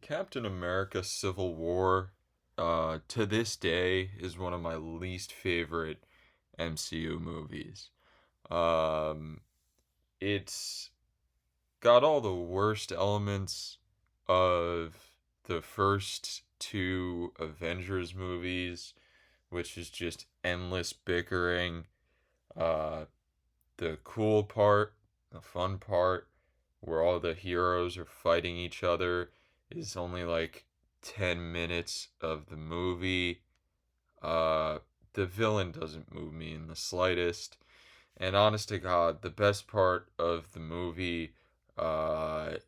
Captain America Civil War, to this day, is one of my least favorite MCU movies. Um, it's got all the worst elements of the first two Avengers movies, which is just endless bickering. Uh, the cool part, the fun part, where all the heroes are fighting each other, is only like 10 minutes of the movie. Uh, the villain doesn't move me in the slightest. And honest to God, the best part of the movie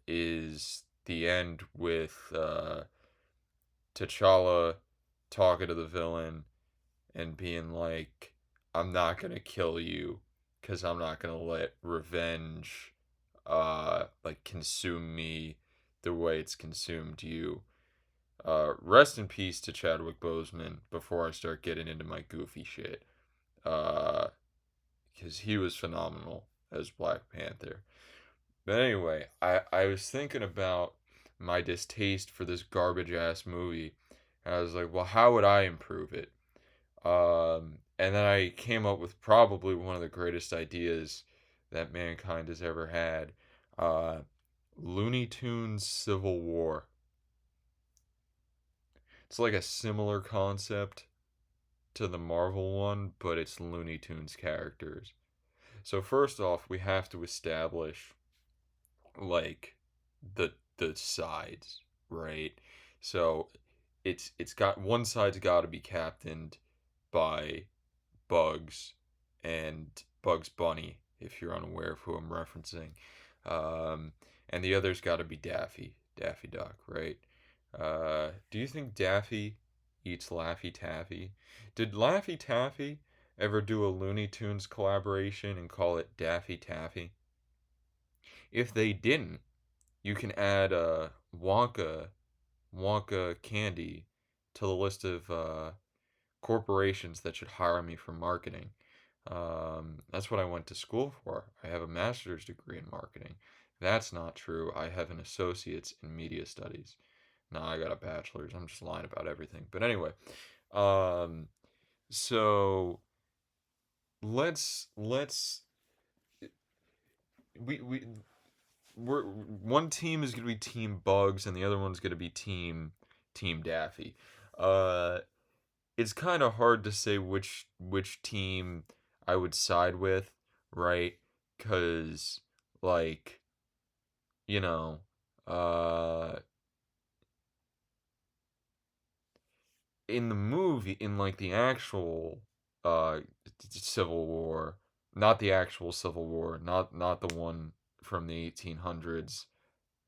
is the end with T'Challa talking to the villain and being like, I'm not going to kill you because I'm not going to let revenge like consume me the way it's consumed you. Rest in peace to Chadwick Boseman before I start getting into my goofy shit. Uh, because he was phenomenal as Black Panther. But anyway, I was thinking about my distaste for this garbage ass movie. And I was like, well, how would I improve it? And then I came up with probably one of the greatest ideas that mankind has ever had. Uh, Looney Tunes Civil War. It's like a similar concept to the Marvel one, but it's Looney Tunes characters. So first off, we have to establish like the sides, right? So it's got one side's got to be captained by Bugs and Bugs Bunny, if you're unaware of who I'm referencing. Um, and the other's got to be Daffy Duck, right? Do you think Daffy eats Laffy Taffy? Did Laffy Taffy ever do a Looney Tunes collaboration and call it Daffy Taffy? If they didn't, you can add Wonka candy to the list of corporations that should hire me for marketing. That's what I went to school for. I have a master's degree in marketing. That's not true. I have an associate's in media studies. No, I got a bachelor's. I'm just lying about everything. But anyway, um, so let's we we're one team is gonna be Team Bugs and the other one's gonna be Team Daffy. Uh, it's kind of hard to say which team I would side with, right? Cause like you know, uh, in the movie, in like the actual uh Civil War, not the actual Civil War, not the one from the 1800s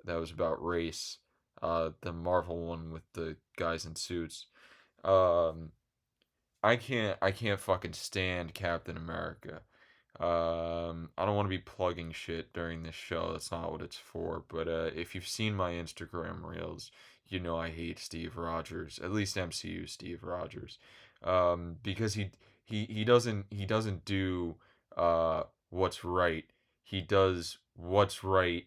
that was about race, the Marvel one with the guys in suits. Um, I can't fucking stand Captain America. I don't want to be plugging shit during this show. That's not what it's for. But if you've seen my Instagram reels, you know I hate Steve Rogers. At least MCU Steve Rogers, because he doesn't do what's right. He does what's right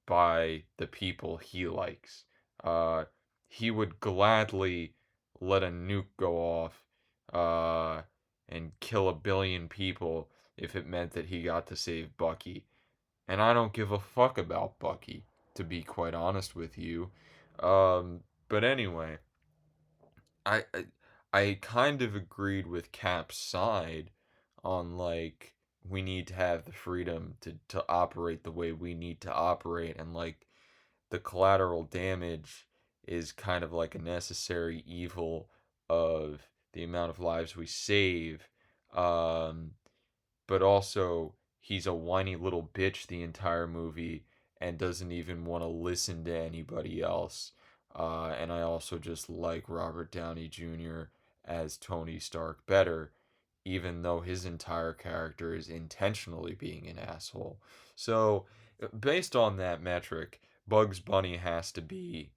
by the people he likes. Uh, he would gladly let a nuke go off uh, and kill 1 billion people if it meant that he got to save Bucky. And I don't give a fuck about Bucky, to be quite honest with you. But anyway, I, I I kind of agreed with Cap's side on like we need to have the freedom to operate the way we need to operate, and like the collateral damage is kind of like a necessary evil of the amount of lives we save. Um, but also he's a whiny little bitch the entire movie and doesn't even want to listen to anybody else. And I also just like Robert Downey Jr. as Tony Stark better, even though his entire character is intentionally being an asshole. So, based on that metric, Bugs Bunny has to be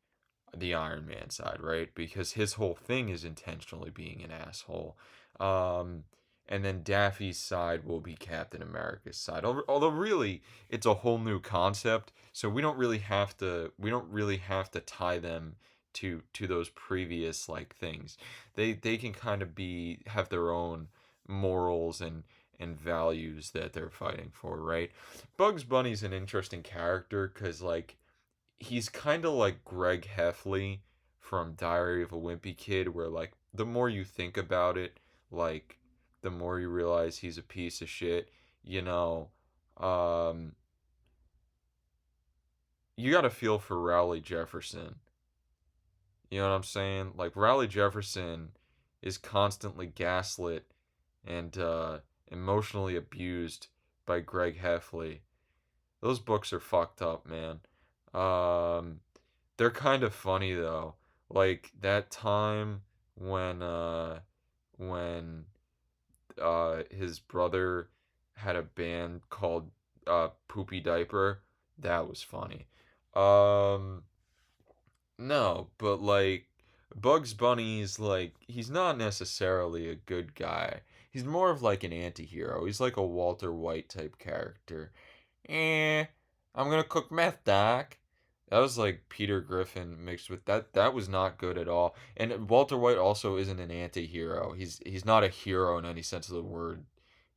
the Iron Man side, right? Because his whole thing is intentionally being an asshole. Um, and then Daffy's side will be Captain America's side. Although really, it's a whole new concept, so we don't really have to tie them to those previous like things. They can kind of be have their own morals and values that they're fighting for, right? Bugs Bunny's an interesting character cuz like he's kind of like Greg Heffley from Diary of a Wimpy Kid, where like the more you think about it, like the more you realize he's a piece of shit. You know, um, you got to feel for Rowley Jefferson. You know what I'm saying? Like Rowley Jefferson is constantly gaslit and emotionally abused by Greg Heffley. Those books are fucked up, man. Um, They're kind of funny though. Like that time when when his brother had a band called Poopy Diaper, that was funny. Um no, but like Bugs Bunny's like he's not necessarily a good guy. He's more of like an anti-hero. He's like a Walter White type character. I'm gonna cook meth, Doc. That was like Peter Griffin mixed with that. That was not good at all. And Walter White also isn't an anti-hero. He's not a hero in any sense of the word.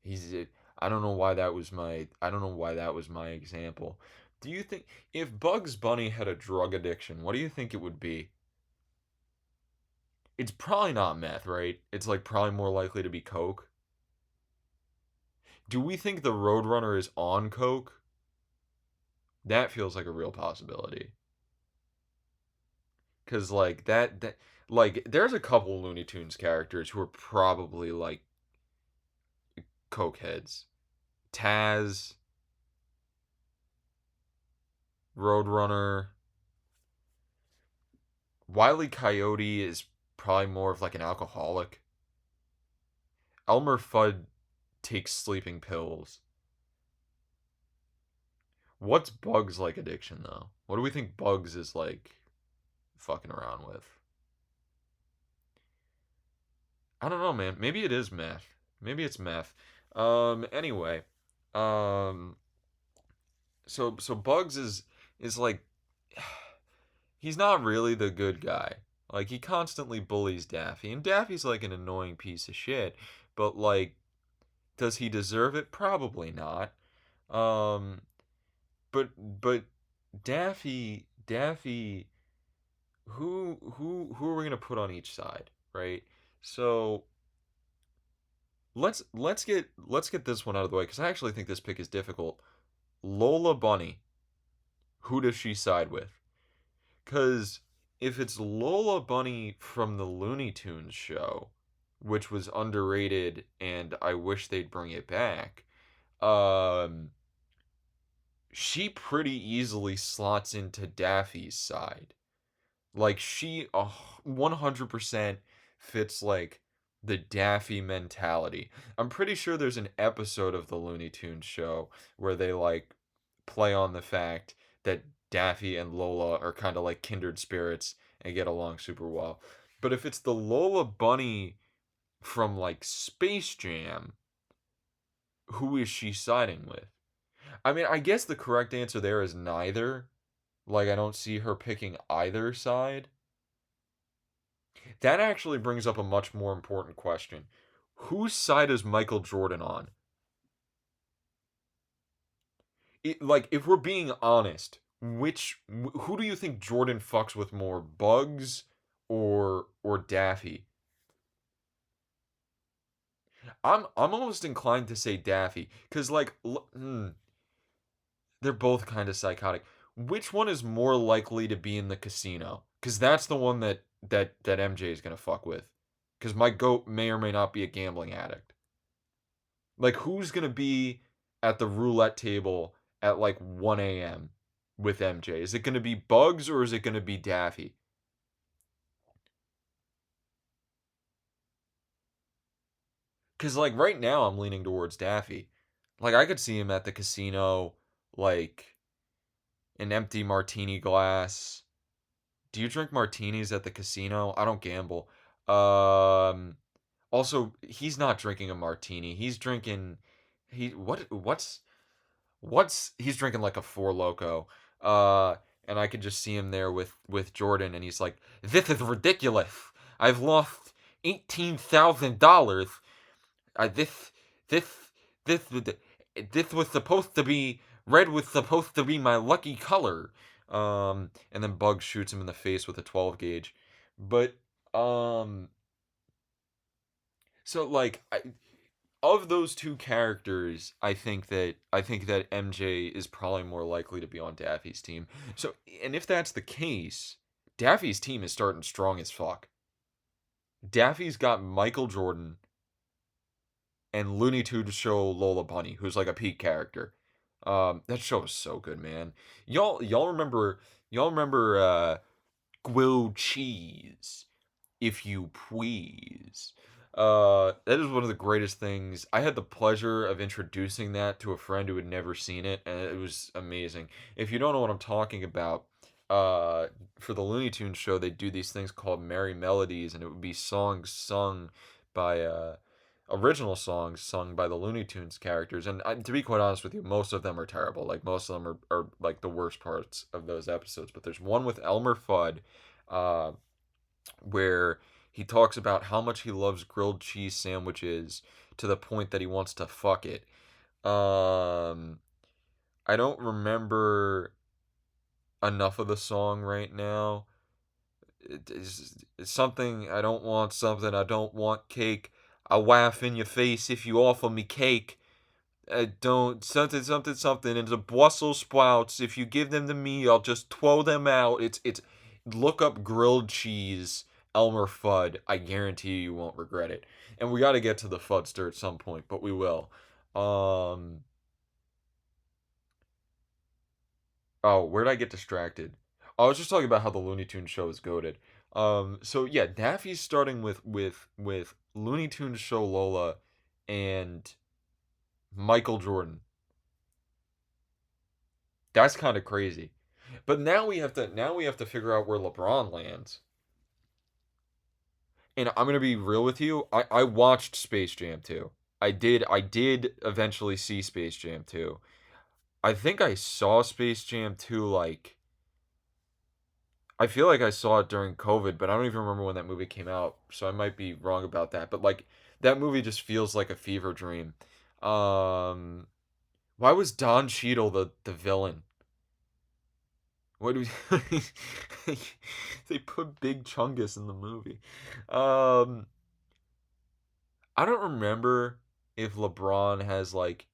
He's I don't know why that was my I don't know why that was my example. Do you think if Bugs Bunny had a drug addiction, what do you think it would be? It's probably not meth, right? It's like probably more likely to be coke. Do we think the Roadrunner is on coke? That feels like a real possibility. Cause like that like there's a couple Looney Tunes characters who are probably like cokeheads. Taz, Roadrunner, Wile E. Coyote is probably more of like an alcoholic. Elmer Fudd takes sleeping pills. What's Bugs like addiction though? What do we think Bugs is like fucking around with? I don't know, man. Maybe it is meth. Maybe it's meth. Anyway, um so Bugs is like he's not really the good guy. Like he constantly bullies Daffy, and Daffy's like an annoying piece of shit. But like, does he deserve it? Probably not. Um, but Daffy, who are we gonna put on each side, right? So let's get this one out of the way because I actually think this pick is difficult. Lola Bunny, who does she side with? Because if it's Lola Bunny from the Looney Tunes show, which was underrated and I wish they'd bring it back, um, she pretty easily slots into Daffy's side. Like she 100% fits like the Daffy mentality. I'm pretty sure there's an episode of the Looney Tunes show where they like play on the fact that Daffy and Lola are kind of like kindred spirits and get along super well. But if it's the Lola Bunny from like Space Jam, who is she siding with? I mean, I guess the correct answer there is neither. Like, I don't see her picking either side. That actually brings up a much more important question. Whose side is Michael Jordan on? Like, if we're being honest, who do you think Jordan fucks with more, Bugs or Daffy? I'm almost inclined to say Daffy because like they're both kind of psychotic. Which one is more likely to be in the casino? Because that's the one that MJ is gonna fuck with. Because my goat may or may not be a gambling addict. Like, who's gonna be at the roulette table at like 1 a.m. with MJ? Is it gonna be Bugs or is it gonna be Daffy? Because like right now I'm leaning towards Daffy. Like I could see him at the casino, like an empty martini glass. Do you drink martinis at the casino? I don't gamble. Um, Also, he's not drinking a martini. He's drinking what's he's drinking like a Four Loco. Uh and I could just see him there with Jordan, and he's like, "This is ridiculous. I've lost $18,000. I this this this was supposed to be red was supposed to be my lucky color." And then Bugs shoots him in the face with a 12 gauge. But um so like of those two characters, I think that MJ is probably more likely to be on Daffy's team. So, and if that's the case, Daffy's team is starting strong as fuck. Daffy's got Michael Jordan and Looney Tunes show Lola Bunny, who's like a peak character. That show is so good, man. Y'all remember grilled cheese, if you please. That is one of the greatest things. I had the pleasure of introducing that to a friend who had never seen it, and it was amazing. If you don't know what I'm talking about, uh, for the Looney Tunes show, they do these things called Merry Melodies, and it would be songs sung by original songs sung by the Looney Tunes characters. And to be quite honest with you, most of them are terrible. Like most of them are like the worst parts of those episodes. But there's one with Elmer Fudd, uh, where he talks about how much he loves grilled cheese sandwiches to the point that he wants to fuck it. Um, I don't remember enough of the song right now. It's something I don't want, something I don't want cake. I'll laugh in your face if you offer me cake. I don't something something something and the Brussels sprouts. If you give them to me, I'll just throw them out. It's look up grilled cheese Elmer Fudd. I guarantee you won't regret it. And we got to get to the Fudster at some point, but we will. Um. Oh, where did I get distracted? Oh, I was just talking about how the Looney Tunes show is goaded. So yeah, Daffy's starting with Looney Tunes show Lola and Michael Jordan. That's kind of crazy. But now we have to figure out where LeBron lands. And I'm gonna be real with you. I watched Space Jam 2. I did eventually see Space Jam 2. I think I saw Space Jam 2 like I feel like I saw it during COVID, but I don't even remember when that movie came out, so I might be wrong about that. But like that movie just feels like a fever dream. Um why was Don Cheadle the villain? What do we they put Big Chungus in the movie. Um I don't remember if LeBron has like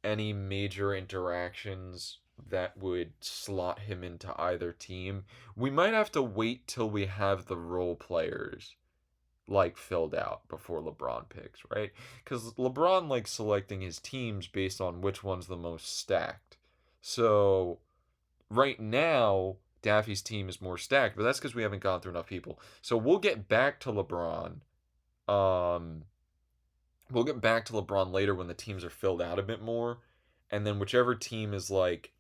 any major interactions that would slot him into either team. We might have to wait till we have the role players like filled out before LeBron picks, right? Cuz LeBron likes selecting his teams based on which one's the most stacked. So right now, Daffy's team is more stacked, but that's because we haven't gone through enough people. So we'll get back to LeBron. Um, we'll get back to LeBron later when the teams are filled out a bit more, and then whichever team is like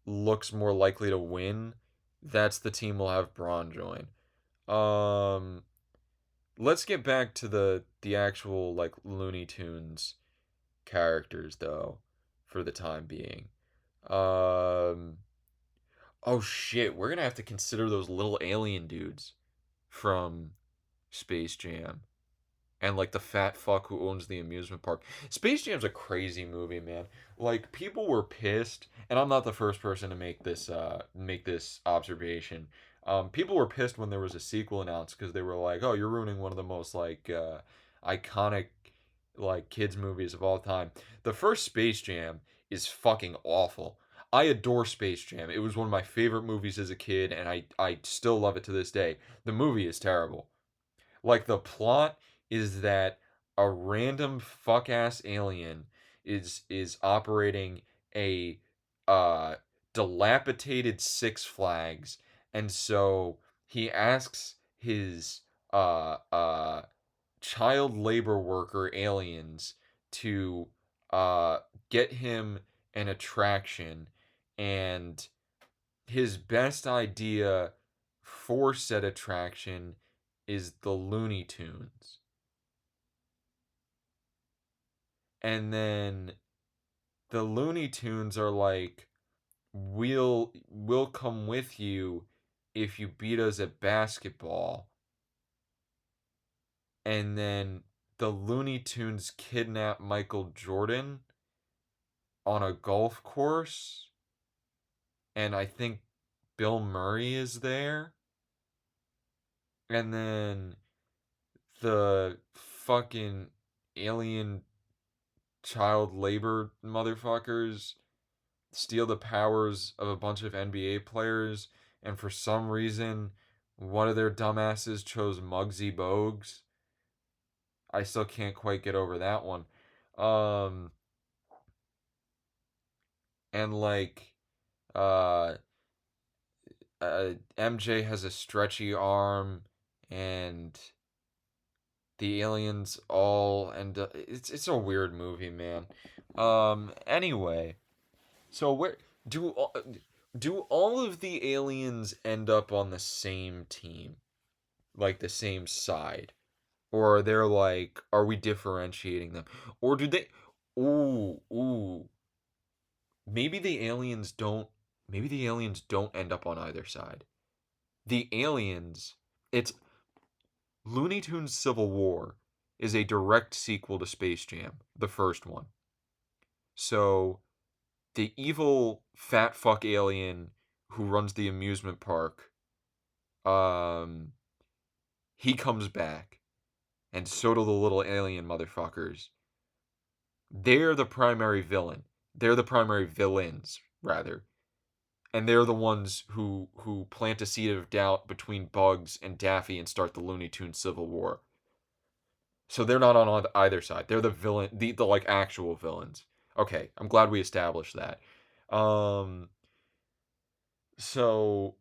looks more likely to win, that's the team we'll have Braun join. Um, let's get back to the actual like Looney Tunes characters though, for the time being. Um, Oh shit, we're gonna have to consider those little alien dudes from Space Jam and like the fat fuck who owns the amusement park. Space Jam's a crazy movie, man. Like people were pissed, and I'm not the first person to make this observation. People were pissed when there was a sequel announced because they were like, "Oh, you're ruining one of the most like iconic like kids movies of all time." The first Space Jam is fucking awful. I adore Space Jam. It was one of my favorite movies as a kid, and I still love it to this day. The movie is terrible. Like the plot is that a random fuck ass alien is operating a uh dilapidated Six Flags, and so he asks his child labor worker aliens to uh get him an attraction, and his best idea for said attraction is the Looney Tunes. And then the Looney Tunes are like, we'll come with you if you beat us at basketball. And then the Looney Tunes kidnap Michael Jordan on a golf course, and I think Bill Murray is there. And then the fucking alien child labor motherfuckers steal the powers of a bunch of NBA players, and for some reason, one of their dumbasses chose Muggsy Bogues. I still can't quite get over that one. Um, and like, uh, MJ has a stretchy arm, and the aliens all, and it's a weird movie, man. Anyway, so where do all, do all of the aliens end up on the same team, like the same side, or are there like, are we differentiating them, or do they? Ooh, maybe the aliens don't. Maybe the aliens don't end up on either side. The aliens, it's Looney Tunes Civil War is a direct sequel to Space Jam, the first one. So the evil fat fuck alien who runs the amusement park, um, he comes back, and so do the little alien motherfuckers. They're the primary villain. They're the primary villains, rather. And they're the ones who plant a seed of doubt between Bugs and Daffy and start the Looney Tunes Civil War. So they're not on either side. They're the villain, the like actual villains. Okay, I'm glad we established that. Um, so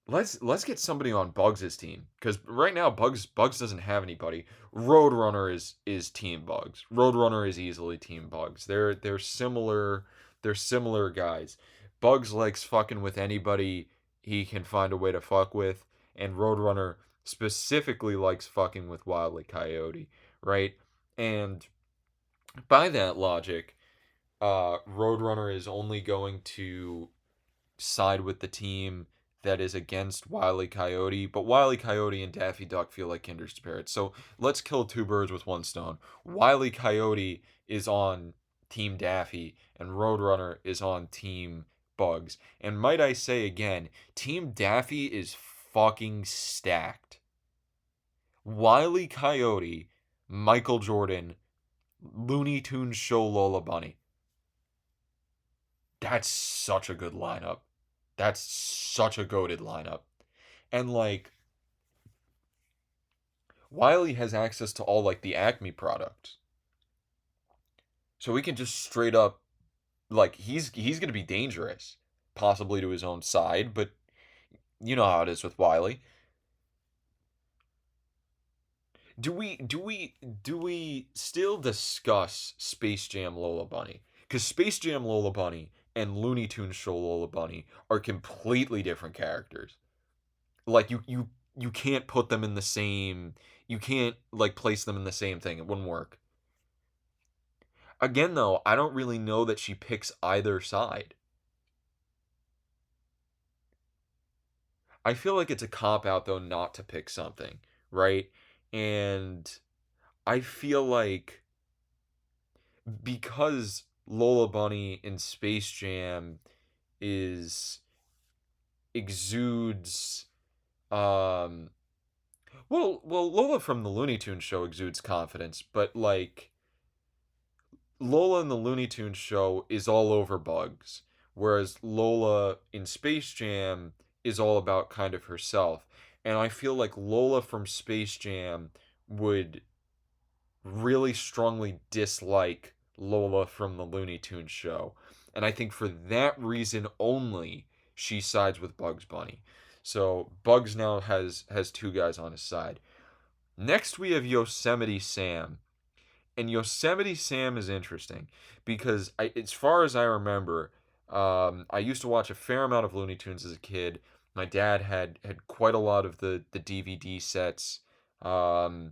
let's get somebody on Bugs' team, because right now Bugs doesn't have anybody. Roadrunner is Team Bugs. Roadrunner is easily Team Bugs. They're similar. They're similar guys. Bugs likes fucking with anybody he can find a way to fuck with, and Roadrunner specifically likes fucking with Wile E. Coyote, right? And by that logic, Roadrunner is only going to side with the team that is against Wile E. Coyote, but Wile E. Coyote and Daffy Duck feel like kindred spirits. So let's kill two birds with one stone. Wile E. Coyote is on Team Daffy, and Roadrunner is on Team Bugs. And might I say again, Team Daffy is fucking stacked. Wile E. Coyote, Michael Jordan, Looney Tunes show Lola Bunny. That's such a good lineup. That's such a goated lineup. And like Wiley has access to all like the Acme products. So we can just straight up like he's gonna be dangerous. Possibly to his own side, but you know how it is with Wiley. Do we still discuss Space Jam Lola Bunny? Because Space Jam Lola Bunny and Looney Tunes Show Lola Bunny are completely different characters. Like you can't put them in the same, you can't like place them in the same thing. It wouldn't work. Again though, I don't really know that she picks either side. I feel like it's a cop out though not to pick something, right? And I feel like because Lola Bunny in Space Jam is exudes um well Lola from the Looney Tunes show exudes confidence, but like Lola in the Looney Tunes show is all over Bugs, whereas Lola in Space Jam is all about kind of herself. And I feel like Lola from Space Jam would really strongly dislike Lola from the Looney Tunes show. And I think for that reason only, she sides with Bugs Bunny. So Bugs now has two guys on his side. Next we have Yosemite Sam. And Yosemite Sam is interesting because as far as I remember, I used to watch a fair amount of Looney Tunes as a kid. My dad had quite a lot of the DVD sets, um,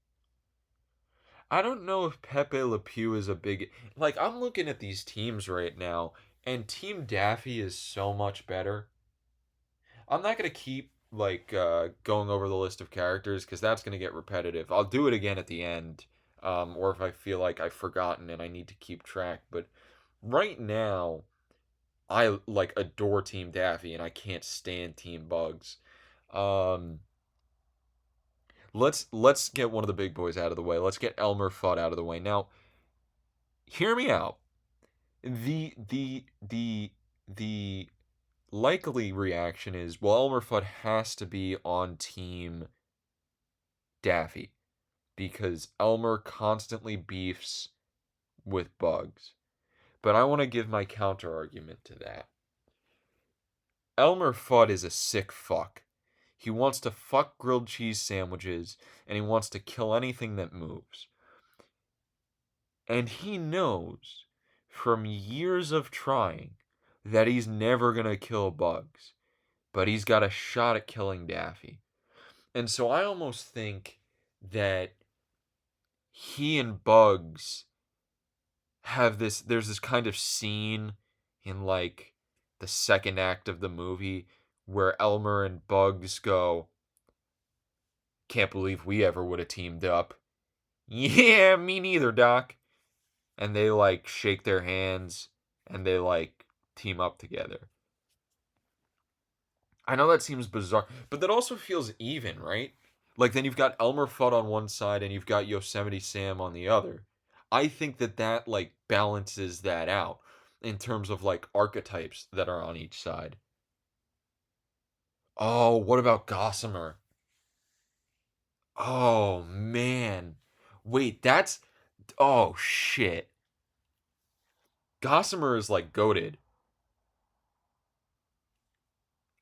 I don't know if Pepe Le Pew is a big, like, I'm looking at these teams right now, and Team Daffy is so much better. I'm not gonna keep like going over the list of characters because that's gonna get repetitive. I'll do it again at the end, or if I feel like I've forgotten and I need to keep track. But right now, I like adore Team Daffy and I can't stand Team Bugs. Um, let's get one of the big boys out of the way. Let's get Elmer Fudd out of the way. Now, hear me out. The likely reaction is, well, Elmer Fudd has to be on Team Daffy because Elmer constantly beefs with Bugs. But I want to give my counter argument to that. Elmer Fudd is a sick fuck. He wants to fuck grilled cheese sandwiches and he wants to kill anything that moves. And he knows from years of trying that he's never going to kill Bugs, but he's got a shot at killing Daffy. And so I almost think that he and Bugs have this, there's this kind of scene in like the second act of the movie where Elmer and Bugs go, "Can't believe we ever would have teamed up." "Yeah, me neither, Doc." And they like shake their hands and they like team up together. I know that seems bizarre, but that also feels even, right? Like then you've got Elmer Fudd on one side and you've got Yosemite Sam on the other. I think that that like balances that out in terms of like archetypes that are on each side. Oh, what about Gossamer? Oh man. Wait, that's oh shit. Gossamer is like goated.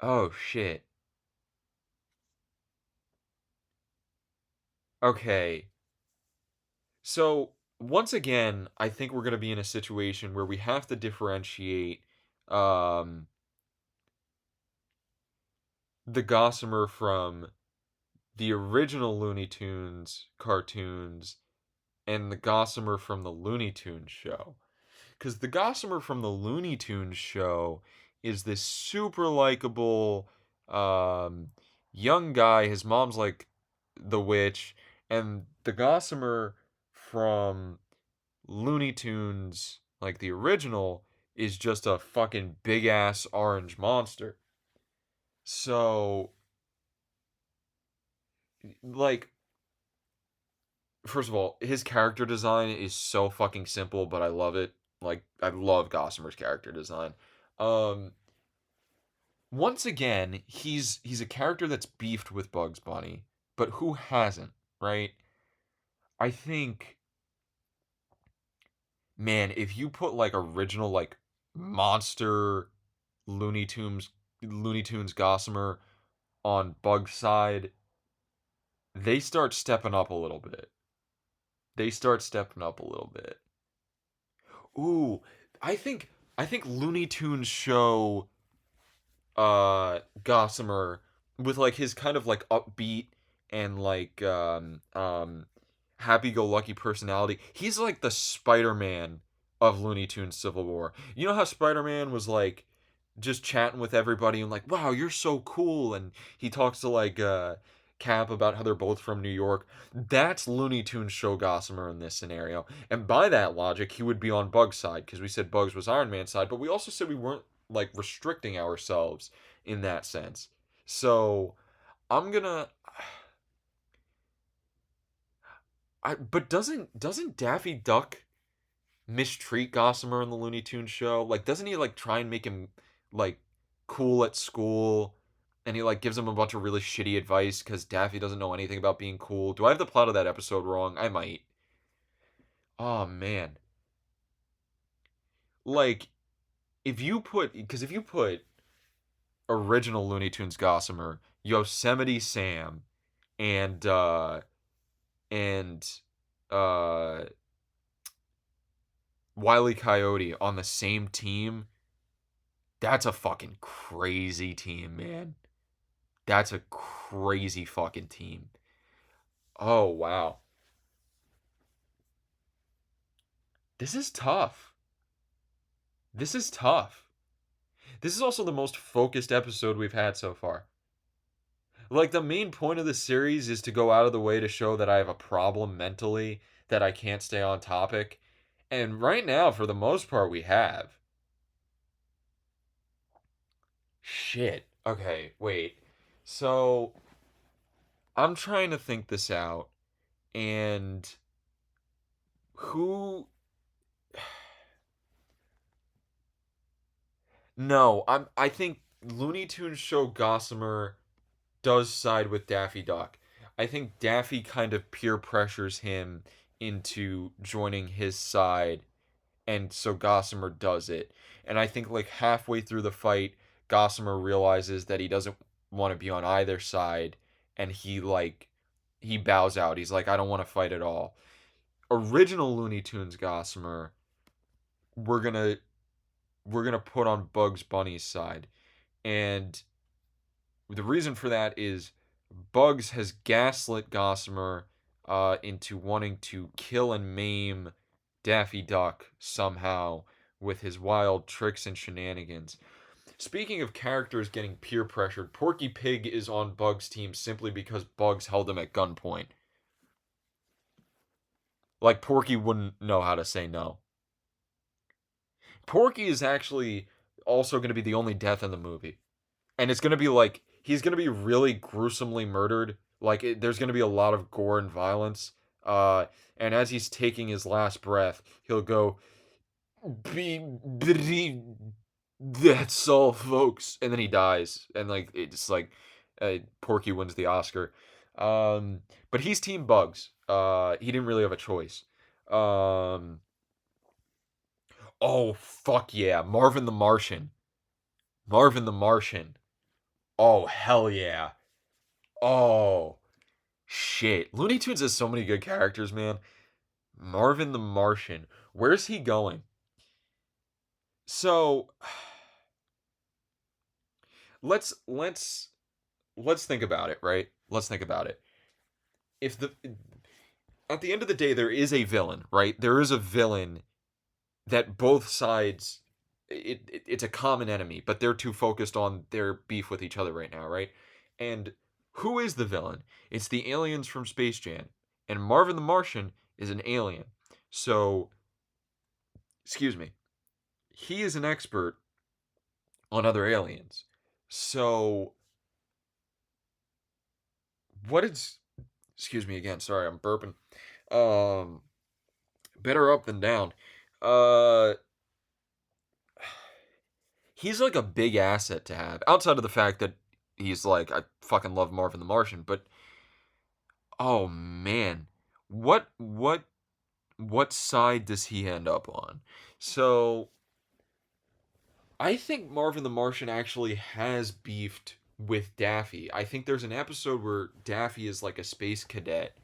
Oh shit. Okay. So, once again, I think we're going to be in a situation where we have to differentiate um, the Gossamer from the original Looney Tunes cartoons and the Gossamer from the Looney Tunes show. Because the Gossamer from the Looney Tunes show is this super likable um, young guy. His mom's like the witch. And the Gossamer from Looney Tunes, like the original, is just a fucking big ass orange monster. So, like, first of all, his character design is so fucking simple, but I love it. Like, I love Gossamer's character design. Um, Once again, he's a character that's beefed with Bugs Bunny, but who hasn't, right? I think, man, if you put like original like monster Looney Tunes Looney Tunes Gossamer on Bug's side, they start stepping up a little bit. They start stepping up a little bit. Ooh, I think Looney Tunes show Gossamer with like his kind of like upbeat and like happy go lucky personality. He's like the Spider-Man of Looney Tunes Civil War. You know how Spider-Man was like just chatting with everybody and like, "Wow, you're so cool." And he talks to like Cap about how they're both from New York. That's Looney Tunes show Gossamer in this scenario. And by that logic, he would be on Bug's side because we said Bugs was Iron Man's side, but we also said we weren't like restricting ourselves in that sense. So I'm gonna. But doesn't Daffy Duck mistreat Gossamer in the Looney Tunes show? Like, doesn't he like try and make him like cool at school? And he like gives him a bunch of really shitty advice because Daffy doesn't know anything about being cool. Do I have the plot of that episode wrong? I might. Oh man, like if you put original Looney Tunes Gossamer, Yosemite Sam, and and uh Wile E. Coyote on the same team, that's a fucking crazy team, man. That's a crazy fucking team. Oh wow. This is tough. This is tough. This is also the most focused episode we've had so far. Like, the main point of the series is to go out of the way to show that I have a problem mentally, that I can't stay on topic. And right now, for the most part, we have. Shit. Okay, wait. So, I'm trying to think this out. And who. No, I think Looney Tunes show Gossamer does side with Daffy Duck. I think Daffy kind of peer pressures him into joining his side, and so Gossamer does it. And I think like halfway through the fight, Gossamer realizes that he doesn't want to be on either side, and he bows out. He's like, I don't want to fight at all. Original Looney Tunes Gossamer, we're gonna we're gonna put on Bugs Bunny's side, and the reason for that is Bugs has gaslit Gossamer into wanting to kill and maim Daffy Duck somehow with his wild tricks and shenanigans. Speaking of characters getting peer pressured, Porky Pig is on Bugs' team simply because Bugs held him at gunpoint. Like, Porky wouldn't know how to say no. Porky is actually also going to be the only death in the movie. And it's going to be like, he's going to be really gruesomely murdered. Like, there's going to be a lot of gore and violence. And as he's taking his last breath, he'll go, that's all, folks. And then he dies. And, like, it's like, Porky wins the Oscar. But he's Team Bugs. He didn't really have a choice. Oh, fuck yeah. Marvin the Martian. Marvin the Martian. Oh, hell yeah. Oh, shit. Looney Tunes has so many good characters, man. Marvin the Martian. Where's he going? So, let's let's let's think about it, right? Let's think about it. If the At the end of the day there is a villain, right? There is a villain that both sides it's a common enemy, but they're too focused on their beef with each other right now, right? And who is the villain? It's the aliens from Space Jam. And Marvin the Martian is an alien. So, excuse me. He is an expert on other aliens. So, what is excuse me again, sorry, I'm burping. Um Better up than down. Uh he's like a big asset to have outside of the fact that he's like I fucking love Marvin the Martian, but oh man, what side does he end up on? So I think Marvin the Martian actually has beefed with Daffy. I think there's an episode where Daffy is like a space cadet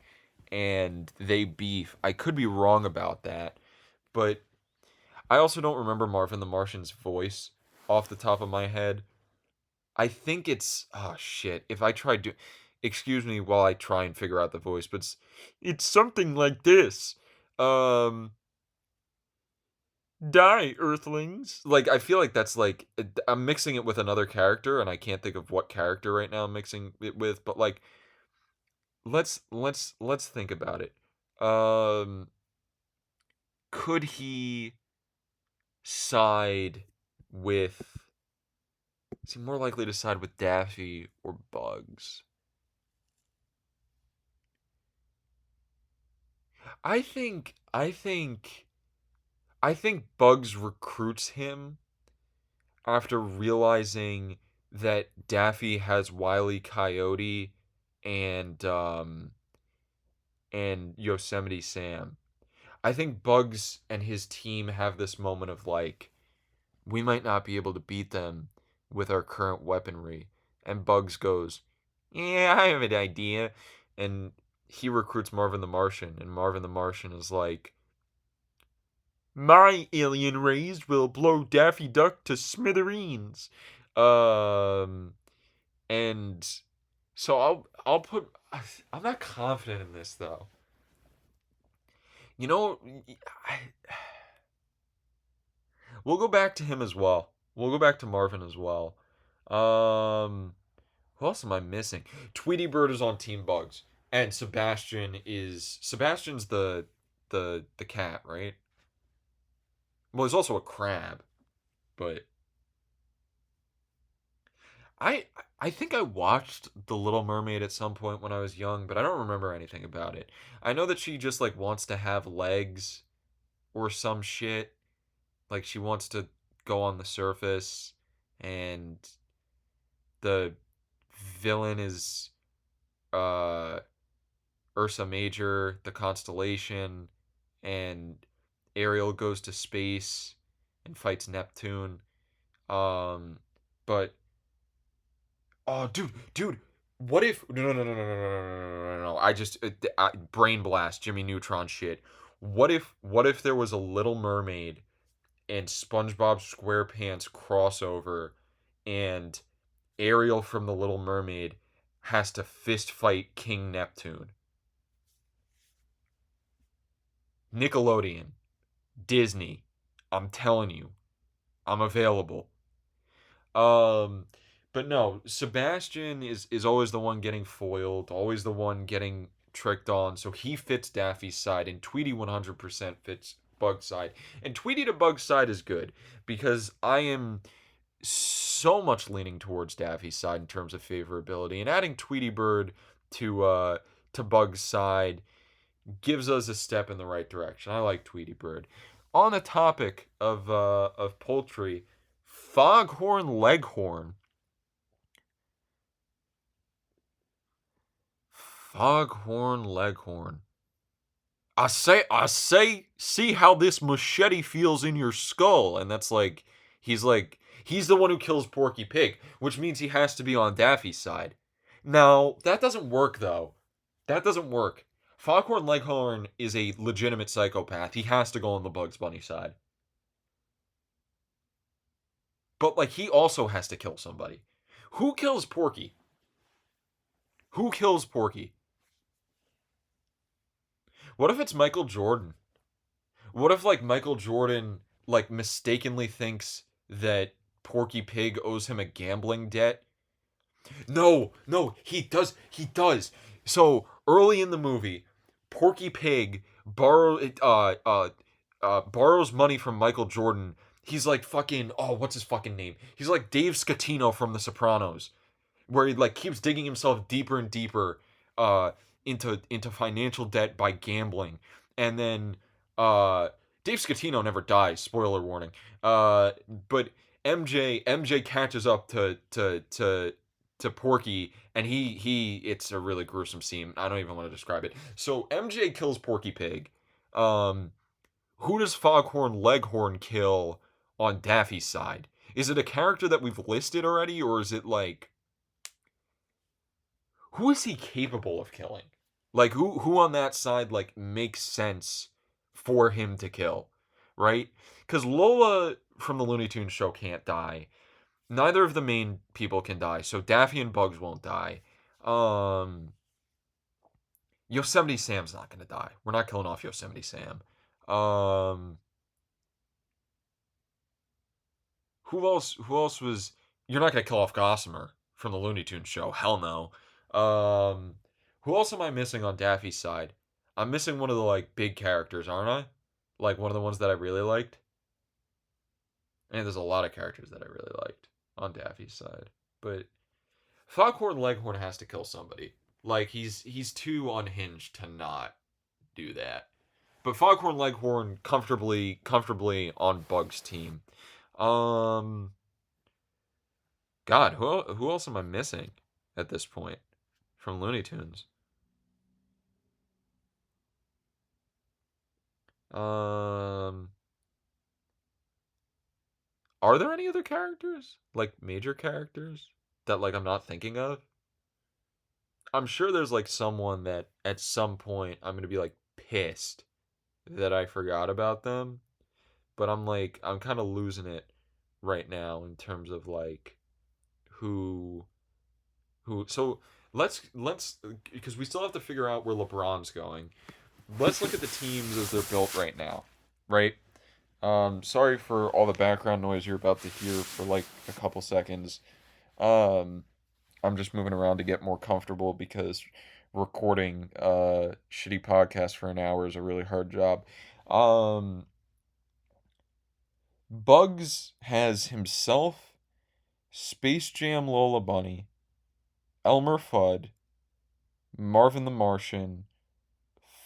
and they beef. I could be wrong about that, but I also don't remember Marvin the Martian's voice off the top of my head. I think it's oh shit. If I try to excuse me while I try and figure out the voice, but it's something like this. Um Die, Earthlings. Like I feel like that's like I'm mixing it with another character and I can't think of what character right now I'm mixing it with, but like let's think about it. Um could he side with is he more likely to side with Daffy or Bugs? I think I think I think Bugs recruits him after realizing that Daffy has Wile E. Coyote and Yosemite Sam. I think Bugs and his team have this moment of like, we might not be able to beat them with our current weaponry. And Bugs goes, yeah, I have an idea. And he recruits Marvin the Martian, and Marvin the Martian is like, my alien rays will blow Daffy Duck to smithereens. Um, and so I'll put. I'm not confident in this though. You know, We'll go back to him as well. We'll go back to Marvin as well. Um, who else am I missing? Tweety Bird is on Team Bugs, and Sebastian's the cat, right? Well, he's also a crab, but I I think I watched The Little Mermaid at some point when I was young, but I don't remember anything about it. I know that she just like wants to have legs or some shit. Like she wants to go on the surface, and the villain is uh Ursa Major, the constellation, and Ariel goes to space and fights Neptune. Um, but oh, dude, what if no, I just brain blast Jimmy Neutron shit. What if there was a Little Mermaid and SpongeBob SquarePants crossover, and Ariel from the Little Mermaid has to fist fight King Neptune? Nickelodeon, Disney, I'm telling you, I'm available. Um, but no, Sebastian is always the one getting foiled, always the one getting tricked on. So he fits Daffy's side, and Tweety 100% fits Bug's side. And Tweety to Bug's side is good because I am so much leaning towards Daffy's side in terms of favorability, and adding Tweety Bird to Bug's side gives us a step in the right direction. I like Tweety Bird. On the topic of poultry, Foghorn Leghorn. Foghorn Leghorn. I say, see how this machete feels in your skull, and that's he's the one who kills Porky Pig, which means he has to be on Daffy's side. Now that doesn't work though. That doesn't work. Foghorn Leghorn is a legitimate psychopath. He has to go on the Bugs Bunny side. But like he also has to kill somebody. Who kills Porky? Who kills Porky? What if it's Michael Jordan? What if like Michael Jordan like mistakenly thinks that Porky Pig owes him a gambling debt? No, he does. He does. So early in the movie, Porky Pig borrows money from Michael Jordan. He's like fucking what's his fucking name? He's like Dave Scatino from The Sopranos, where he like keeps digging himself deeper and deeper uh into financial debt by gambling. And then uh Dave Scatino never dies, spoiler warning. But MJ catches up to Porky, and he it's a really gruesome scene. I don't even want to describe it. So MJ kills Porky Pig. Um who does Foghorn Leghorn kill on Daffy's side? Is it a character that we've listed already, or is it like who is he capable of killing? Like who on that side like makes sense for him to kill, right? Because Lola from the Looney Tunes show can't die. Neither of the main people can die, so Daffy and Bugs won't die. Um, Yosemite Sam's not gonna die. We're not killing off Yosemite Sam. Um, who else? Who else was? You're not gonna kill off Gossamer from the Looney Tunes show. Hell no. Who else am I missing on Daffy's side? I'm missing one of the like big characters, aren't I? Like one of the ones that I really liked. And there's a lot of characters that I really liked on Daffy's side, but Foghorn Leghorn has to kill somebody. Like he's too unhinged to not do that. But Foghorn Leghorn comfortably on Bug's team. Um, God, who else am I missing at this point from Looney Tunes? Um, are there any other characters like major characters that like I'm not thinking of? I'm sure there's like someone that at some point I'm gonna be like pissed that I forgot about them, but I'm kind of losing it right now in terms of like who who. So let's because we still have to figure out where LeBron's going. Let's look at the teams as they're built right now, right? Sorry for all the background noise you're about to hear for like a couple seconds. Um, I'm just moving around to get more comfortable because recording shitty podcast for an hour is a really hard job. Um, Bugs has himself, Space Jam Lola Bunny, Elmer Fudd, Marvin the Martian,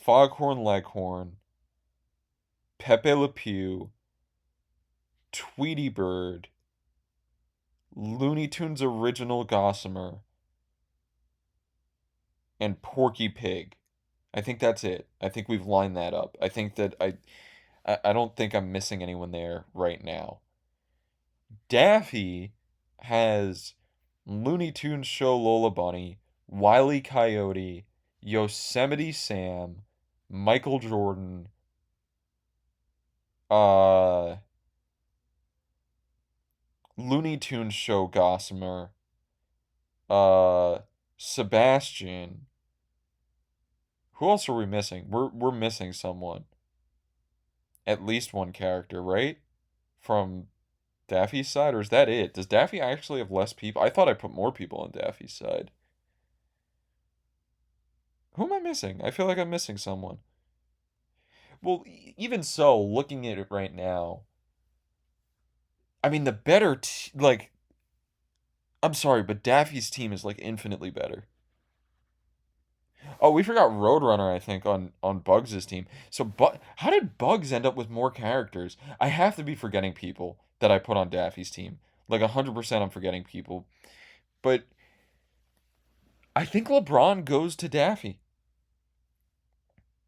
Foghorn Leghorn, Pepe Le Pew, Tweety Bird, Looney Tunes original Gossamer, and Porky Pig. I think that's it. I think we've lined that up. I think that I don't think I'm missing anyone there right now. Daffy has Looney Tunes Show Lola Bunny, Wile E. Coyote, Yosemite Sam, Michael Jordan, uh Looney Tunes Show Gossamer, uh Sebastian. Who else are we missing? We're missing someone. At least one character, right? From Daffy's side, or is that it? Does Daffy actually have less people? I thought I put more people on Daffy's side. Who am I missing? I feel like I'm missing someone. Well, even so, looking at it right now, I mean, the better, like, I'm sorry, but Daffy's team is, like, infinitely better. Oh, we forgot Roadrunner, I think, on Bugs' team. So, how did Bugs end up with more characters? I have to be forgetting people that I put on Daffy's team. Like, 100% I'm forgetting people. But I think LeBron goes to Daffy.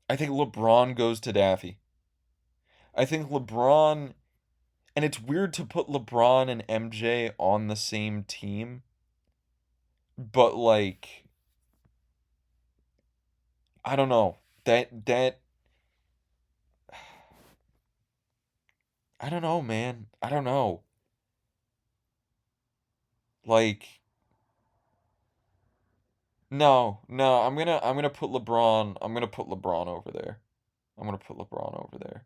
I think LeBron goes to Daffy. I think LeBron, and it's weird to put LeBron and MJ on the same team, but like I don't know. That I don't know, man. I don't know. Like no, no, I'm gonna put LeBron. I'm gonna put LeBron over there. I'm gonna put LeBron over there.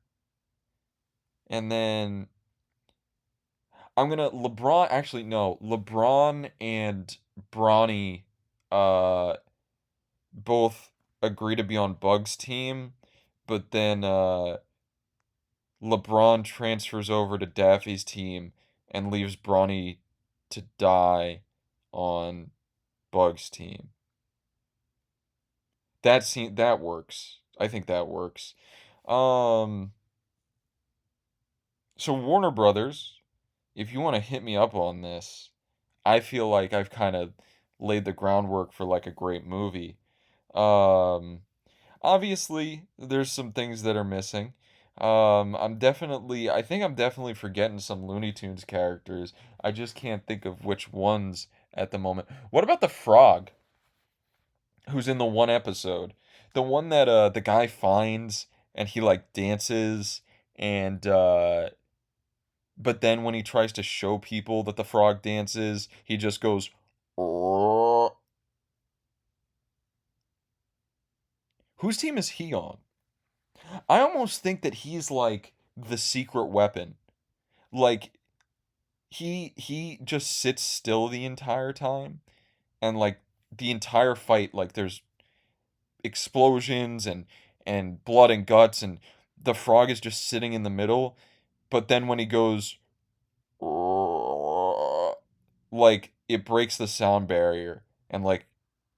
And then I'm gonna LeBron actually no, LeBron and Bronny uh both agree to be on Bug's team, but then LeBron transfers over to Daffy's team and leaves Bronny to die on Bug's team. That works. I think that works. Um, so Warner Brothers, if you want to hit me up on this, I feel like I've kind of laid the groundwork for like a great movie. Um, Obviously, there's some things that are missing. I think I'm definitely forgetting some Looney Tunes characters. I just can't think of which ones at the moment. What about the frog who's in the one episode? The one that the guy finds and he like dances and but then when he tries to show people that the frog dances, he just goes "Oh." Whose team is he on? I almost think that he's like the secret weapon. Like he just sits still the entire time and like the entire fight like there's explosions and blood and guts and the frog is just sitting in the middle, but then when he goes like it breaks the sound barrier and like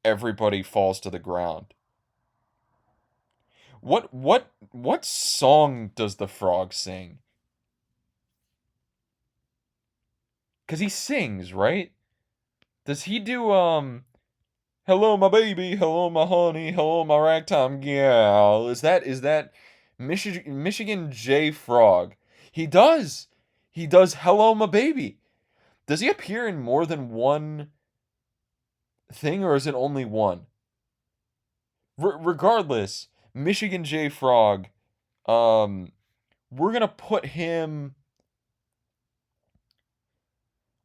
everybody falls to the ground. What song does the frog sing? Cuz he sings, right? Does he do hello my baby, hello my honey, hello my ragtime gal? Is that Michigan J Frog? He does. He does hello my baby. Does he appear in more than one thing or is it only one? Regardless, Michigan J Frog, um we're going to put him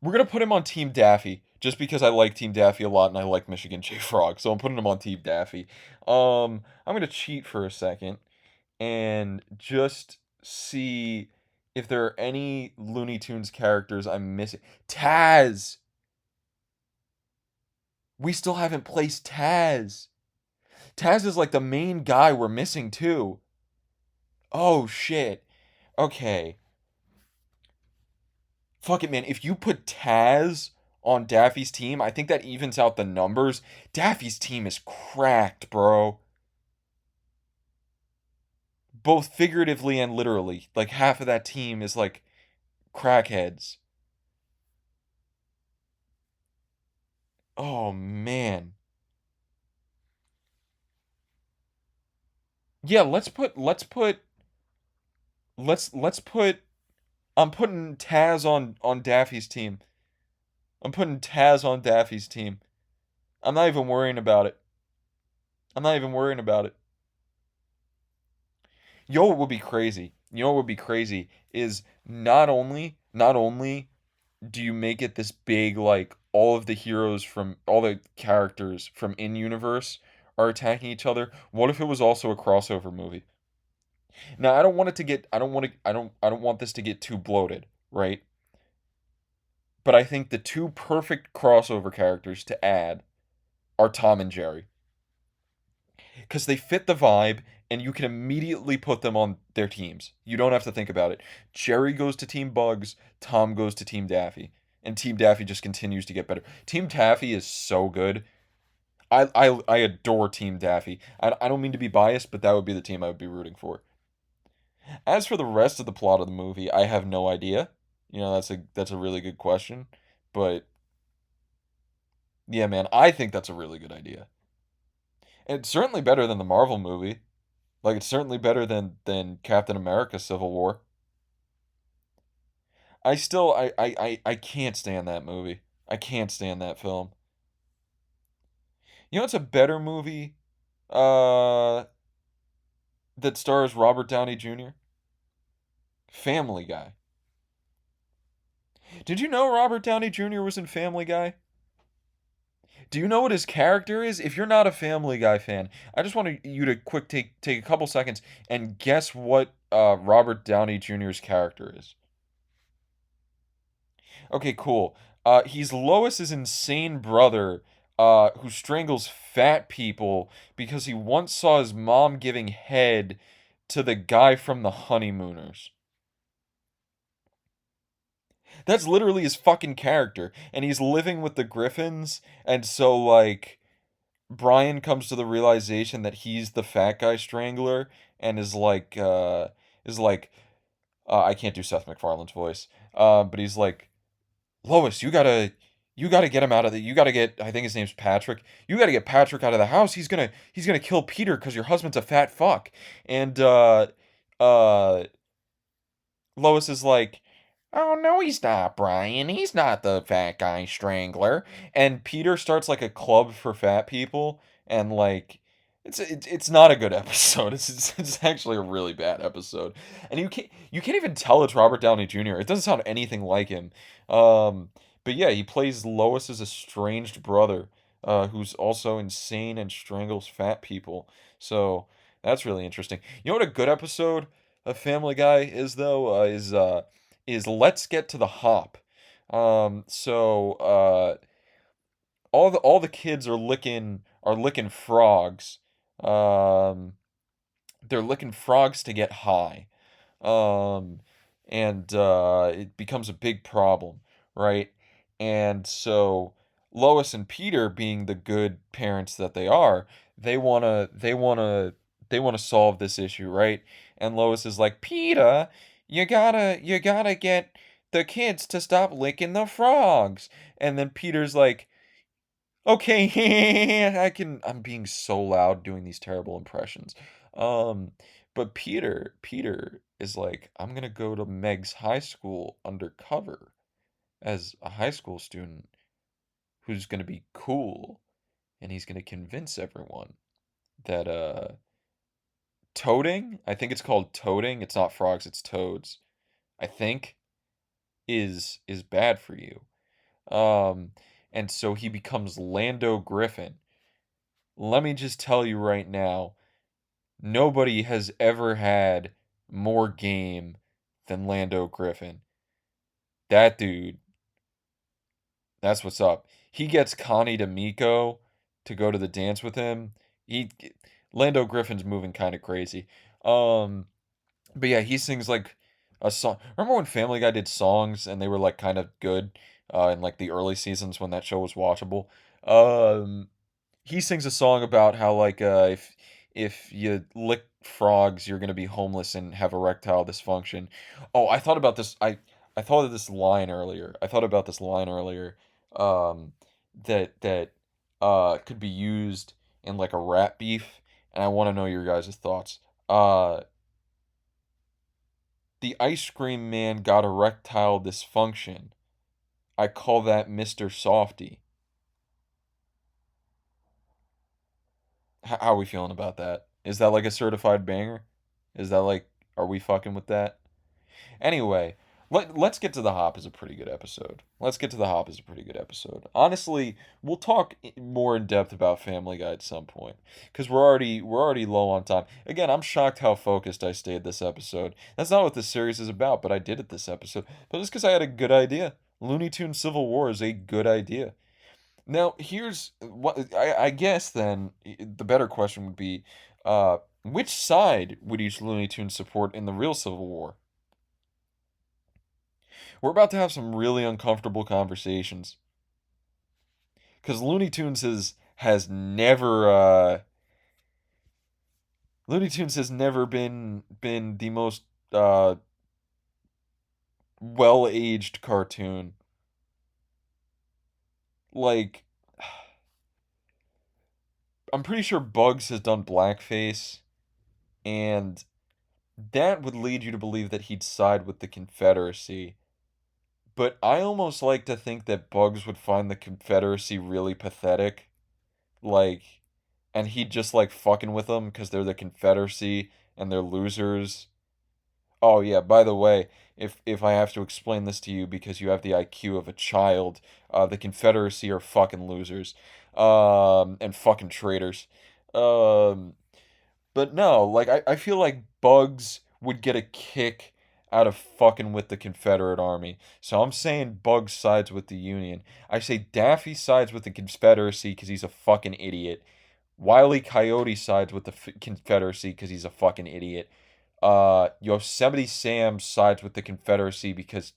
we're gonna put him on Team Daffy just because I like Team Daffy a lot and I like Michigan J Frog, so I'm putting him on Team Daffy. I'm gonna cheat for a second and just see if there are any Looney Tunes characters I'm missing. Taz! We still haven't placed Taz. Taz is like the main guy we're missing too. Oh shit. Okay. Fuck it, man. If you put Taz on Daffy's team, I think that evens out the numbers. Daffy's team is cracked, bro. Both figuratively and literally. Like half of that team is like crackheads. Oh man. Yeah, let's put I'm putting Taz on Daffy's team. I'm putting Taz on Daffy's team. I'm not even worrying about it. I'm not even worrying about it. You know what would be crazy? You know what would be crazy is not only do you make it this big, like all of the heroes from all the characters from in universe are attacking each other. What if it was also a crossover movie? Now I don't want it to get I don't want this to get too bloated, right? But I think the two perfect crossover characters to add are Tom and Jerry. Because they fit the vibe and you can immediately put them on their teams. You don't have to think about it. Jerry goes to Team Bugs, Tom goes to Team Daffy, and Team Daffy just continues to get better. Team Taffy is so good. I adore Team Daffy. I don't mean to be biased, but that would be the team I would be rooting for. As for the rest of the plot of the movie, I have no idea. That's a really good question, but yeah, man, I think that's a really good idea. And it's certainly better than the Marvel movie. Like it's certainly better than Captain America Civil War. I still I can't stand that movie. I can't stand that film. You know it's a better movie uh that stars Robert Downey Jr.? Family Guy. Did you know Robert Downey Jr. was in Family Guy? Do you know what his character is? If you're not a Family Guy fan, I just want you to quick take a couple seconds and guess what Robert Downey Jr.'s character is. Okay, cool. He's Lois's insane brother, who strangles fat people because he once saw his mom giving head to the guy from the Honeymooners. That's literally his fucking character, and he's living with the Griffins, and so like Brian comes to the realization that he's the fat guy strangler, and is like I can't do Seth MacFarlane's voice, but he's like Lois, you gotta get him out of the. You gotta get. I think his name's Patrick. You gotta get Patrick out of the house. He's gonna kill Peter because your husband's a fat fuck. And uh, Lois is like, oh no, he's not Brian. He's not the fat guy strangler. And Peter starts like a club for fat people, and like. It's not a good episode. It's actually a really bad episode, and you can't even tell it's Robert Downey Jr. It doesn't sound anything like him. Um, but yeah, he plays Lois's estranged brother, who's also insane and strangles fat people. So that's really interesting. You know what a good episode of Family Guy is though? Is Let's Get to the Hop. All the kids are licking frogs. Um, they're licking frogs to get high. Um, and it becomes a big problem, right? And so Lois and Peter, being the good parents that they are, they wanna solve this issue, right? And Lois is like, Peter, you gotta get the kids to stop licking the frogs. And then Peter's like, okay, I'm being so loud doing these terrible impressions. Um, but Peter is like, I'm gonna go to Meg's high school undercover as a high school student who's gonna be cool, and he's gonna convince everyone that toading, I think it's called toading, it's not frogs, it's toads, I think, is bad for you. Um, and so he becomes Lando Griffin. Let me just tell you right now, nobody has ever had more game than Lando Griffin. That dude, that's what's up. He gets Connie D'Amico to go to the dance with him. He Lando Griffin's moving kind of crazy. Um, but yeah, he sings like a song. Remember when Family Guy did songs and they were like kind of good in like the early seasons when that show was watchable? Um, he sings a song about how like if you lick frogs, you're gonna be homeless and have erectile dysfunction. Oh, I thought about this. I thought of this line earlier. I thought about this line earlier. Um, that could be used in like a rat beef, and I want to know your guys' thoughts. The ice cream man got erectile dysfunction. I call that Mr. Softy. How are we feeling about that? Is that like a certified banger? Is that like, are we fucking with that? Anyway, let's get to the Hop is a pretty good episode. Let's get to the Hop is a pretty good episode. Honestly, we'll talk more in depth about Family Guy at some point because we're already low on time. Again, I'm shocked how focused I stayed this episode. That's not what this series is about, but I did it this episode. But it's because I had a good idea. Looney Tunes Civil War is a good idea. Now, here's what I guess then the better question would be which side would each Looney Tunes support in the real Civil War? We're about to have some really uncomfortable conversations because Looney Tunes has never been the most uh, well-aged cartoon. Like I'm pretty sure Bugs has done blackface, and that would lead you to believe that he'd side with the Confederacy. But I almost like to think that Bugs would find the Confederacy really pathetic. Like, and he'd just like fucking with them because they're the Confederacy and they're losers. Oh yeah, by the way, if I have to explain this to you because you have the IQ of a child, the Confederacy are fucking losers, and fucking traitors. Um, but no, like I feel like Bugs would get a kick out of fucking with the Confederate Army. So I'm saying Bugs sides with the Union. I say Daffy sides with the Confederacy because he's a fucking idiot. Wile E. Coyote sides with the Confederacy because he's a fucking idiot. Yosemite Sam sides with the Confederacy because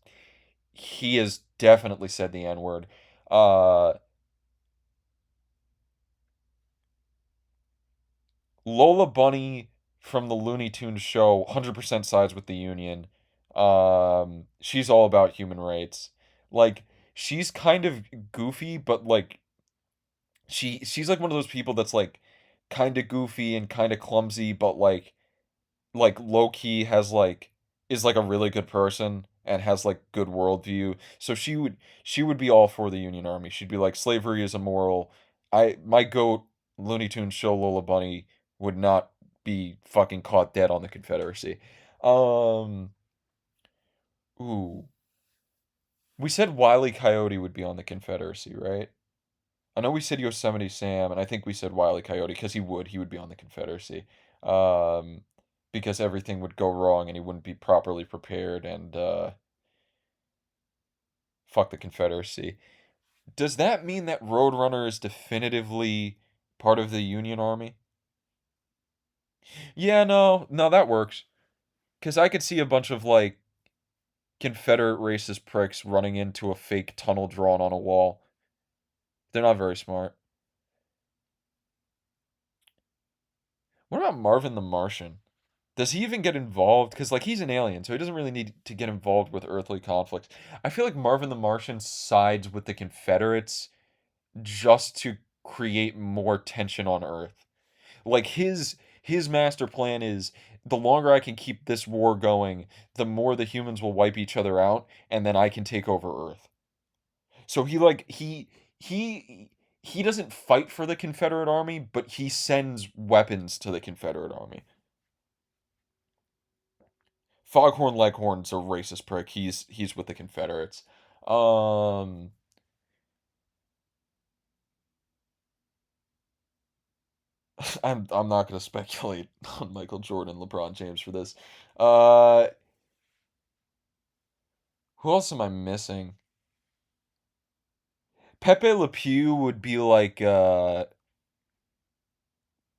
he has definitely said the N word. Uh, Lola Bunny from the Looney Tunes show 100% sides with the Union. She's all about human rights. Like she's kind of goofy, but like she's like one of those people that's like kind of goofy and kind of clumsy, but like low key has like is like a really good person and has like good worldview. So she would be all for the Union Army. She'd be like slavery is immoral. My goat Looney Tunes show Lola Bunny would not be fucking caught dead on the Confederacy. Um ooh. We said Wile E. Coyote would be on the Confederacy, right? I know we said Yosemite Sam, and I think we said Wile E. Coyote because he would be on the Confederacy, um, because everything would go wrong and he wouldn't be properly prepared and fuck the Confederacy. Does that mean that Roadrunner is definitively part of the Union Army? Yeah, no, no, that works because I could see a bunch of like Confederate racist pricks running into a fake tunnel drawn on a wall. They're not very smart. What about Marvin the Martian? Does he even get involved? Because like he's an alien, so he doesn't really need to get involved with earthly conflicts. I feel like Marvin the Martian sides with the Confederates just to create more tension on Earth. Like his master plan is the longer I can keep this war going, the more the humans will wipe each other out, and then I can take over Earth. So he he doesn't fight for the Confederate Army, but he sends weapons to the Confederate Army. Foghorn Leghorn's a racist prick. He's with the Confederates. Um, I'm not gonna speculate on Michael Jordan, LeBron James for this. Uh, Who else am I missing? Pepe Le Pew would be like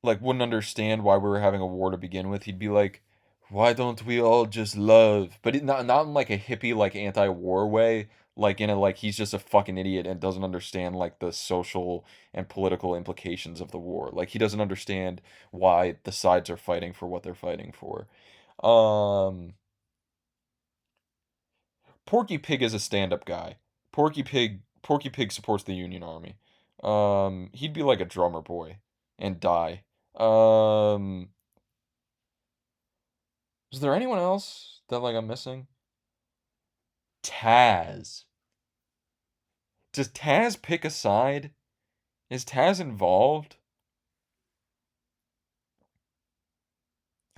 wouldn't understand why we were having a war to begin with. He'd be like, "Why don't we all just love?" But not in like a hippie like anti-war way, like in a like he's just a fucking idiot and doesn't understand like the social and political implications of the war. Like he doesn't understand why the sides are fighting for what they're fighting for. Um Porky Pig is a stand-up guy. Porky Pig supports the Union Army. He'd be like a drummer boy and die. Um Is there anyone else that like I'm missing? Taz. Does Taz pick a side? Is Taz involved?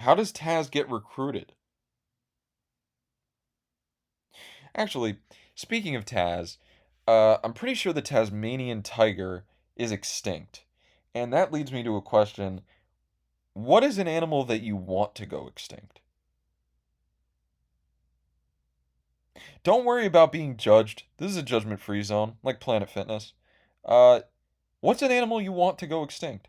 How does Taz get recruited? Actually, speaking of Taz, I'm pretty sure the Tasmanian tiger is extinct. And that leads me to a question. What is an animal that you want to go extinct? Don't worry about being judged. This is a judgment-free zone, like Planet Fitness. Uh, what's an animal you want to go extinct?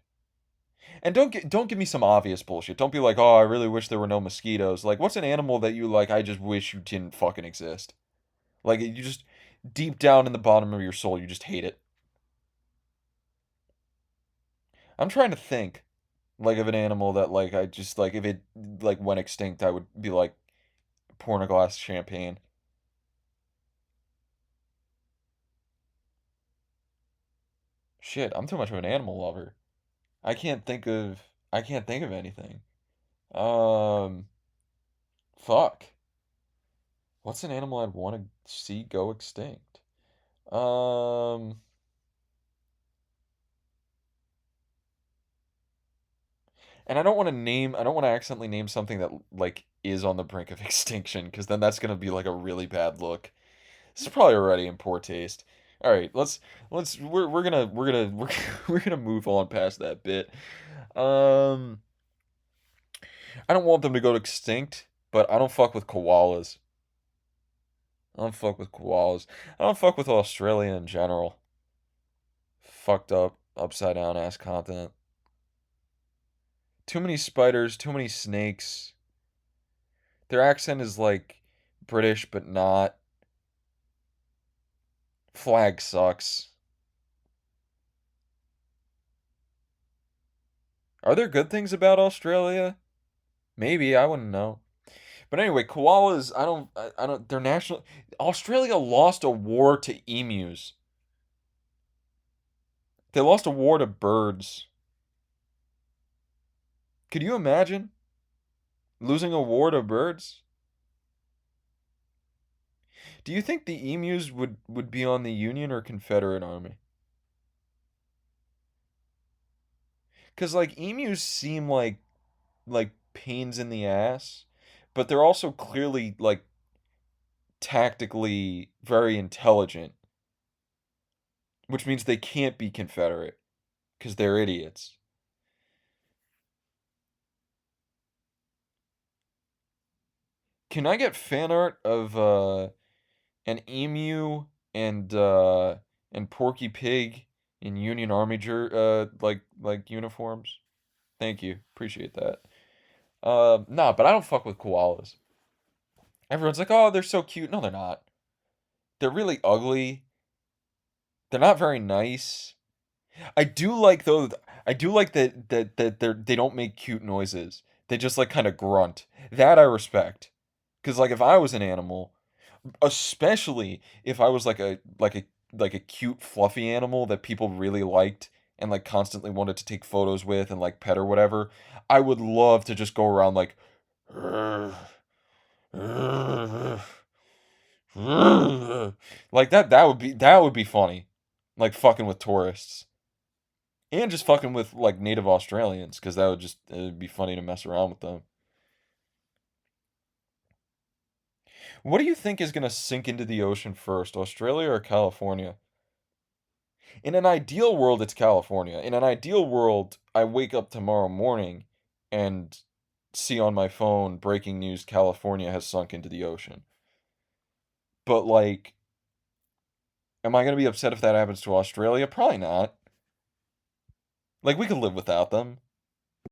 And don't give me some obvious bullshit. Don't be like, "Oh, I really wish there were no mosquitoes." Like, what's an animal that you like, I just wish you didn't fucking exist? Like, you just deep down in the bottom of your soul, you just hate it. I'm trying to think like of an animal that like I just like if it like went extinct, I would be like pouring a glass of champagne. Shit, I'm too much of an animal lover. I can't think of I can't think of anything. Um, fuck. What's an animal I'd want to see go extinct? Um, and I don't want to accidentally name something that like is on the brink of extinction because then that's gonna be like a really bad look. This is probably already in poor taste. All right, let's we're gonna move on past that bit. Um, I don't want them to go extinct, but I don't fuck with koalas. I don't fuck with koalas. I don't fuck with Australia in general. Fucked up, upside down ass continent. Too many spiders, too many snakes. Their accent is like British, but not. Flag sucks. Are there good things about Australia? Maybe, I wouldn't know. But anyway, koalas, I don't, they're national. Australia lost a war to emus. They lost a war to birds. Could you imagine losing a war to birds? Do you think the emus would be on the Union or Confederate army? Because, like, emus seem like pains in the ass, but they're also clearly, like, tactically very intelligent, which means they can't be Confederate because they're idiots. Can I get fan art of an emu and Porky Pig in Union Army like uniforms? Thank you, appreciate that. Nah, but I don't fuck with koalas. Everyone's like, oh, they're so cute. No, they're not. They're really ugly. They're not very nice. I do like though. I do like that they don't make cute noises. They just like kind of grunt. That I respect. Cause like if I was an animal, especially if I was like a cute fluffy animal that people really liked and like constantly wanted to take photos with and like pet or whatever, I would love to just go around like like that would be funny. Like fucking with tourists. And just fucking with like native Australians, because that would just it would be funny to mess around with them. What do you think is gonna sink into the ocean first, Australia or California? In an ideal world, it's California. In an ideal world, I wake up tomorrow morning and see on my phone breaking news: California has sunk into the ocean. But, like, am I gonna be upset if that happens to Australia? Probably not. Like, we could live without them.